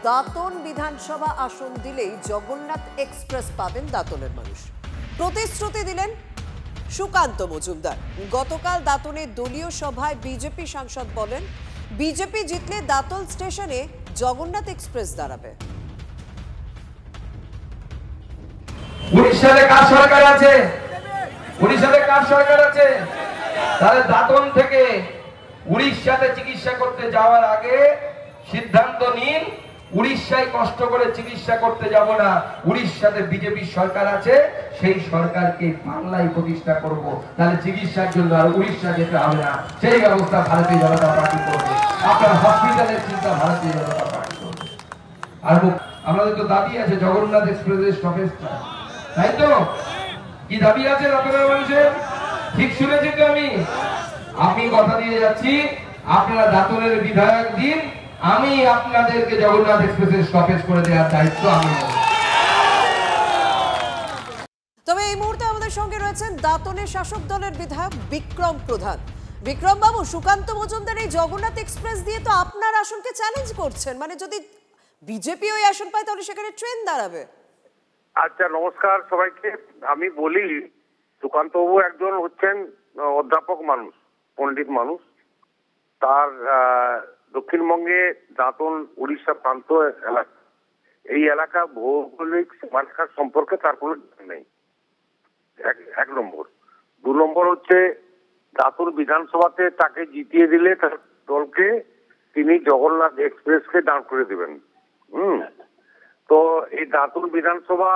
দাঁতন বিধানসভা আসন দিলেই জগন্নাথ এক্সপ্রেস পাবেন দাঁতনের মানুষ। প্রতিশ্রুতি দিলেন সুকান্ত মজুমদার। গতকাল দাঁতনে দলীয় সভায় বিজেপি সাংসদ বলেন, বিজেপি জিতলে দাঁতন স্টেশনে জগন্নাথ এক্সপ্রেস দাঁড়াবে। উড়িষ্যাতে কার সরকার আছে? উড়িষ্যাতে কার সরকার আছে? তাহলে দাঁতন থেকে উড়িষ্যাতে চিকিৎসা করতে যাওয়ার আগে সিদ্ধান্ত নিন, উড়িষ্যায় কষ্ট করে চিকিৎসা করতে যাব না। উড়িষ্যাতে বিজেপি সরকার আছে, সেই সরকারকে বাংলায় প্রতিষ্ঠা করব। তাহলে চিকিৎসার জন্য আর উড়িষ্যা যেতে হবে না, সেই ব্যবস্থা ভারতীয় জনতা পার্টি করবে। আপনার হসপিটালের চিন্তা ভারতীয় জনতা পার্টি করবে। আর আমাদের তো দাবি আছে জগন্নাথ এক্সপ্রেসের স্টপেজটা, তাই তো? কি দাবি আছে দাঁতনের মানুষের? ঠিক শুনেছি তো আমি কথা দিয়ে যাচ্ছি, আপনারা দাঁতনের বিধায়ক দিন, আমি আপনাদেরকে জগন্নাথ এক্সপ্রেসের স্টপেজ করে দেওয়ার দায়িত্ব আমি নেব। তবে এই মুহূর্তে আমাদের সঙ্গে রয়েছেন দাঁতনের শাসক দলের বিধায়ক বিক্রম প্রধান। বিক্রম বাবু, সুকান্ত মজুমদার এই জগন্নাথ এক্সপ্রেস দিয়ে তো আপনার আসনকে চ্যালেঞ্জ করছেন, মানে যদি বিজেপি ওই আসন পায় তাহলে সেখানে ট্রেন দাঁড়াবে। আচ্ছা, নমস্কার সবাইকে। আমি বলি, সুকান্ত বাবু একজন হচ্ছেন অধ্যাপক মানুষ, পণ্ডিত মানুষ। তার দক্ষিণবঙ্গে দাঁতন উড়িষ্যা প্রান্ত এলাকা, এই এলাকা ভৌগোলিক সীমারেখার সম্পর্কে তার কোনো জ্ঞান নেই, এক নম্বর। দু নম্বর হচ্ছে, দাঁতন বিধানসভাতে তাকে জিতিয়ে দিলে তার দলকে তিনি জগন্নাথ এক্সপ্রেসকে দাঁড় করে দেবেন। তো এই দাঁতন বিধানসভা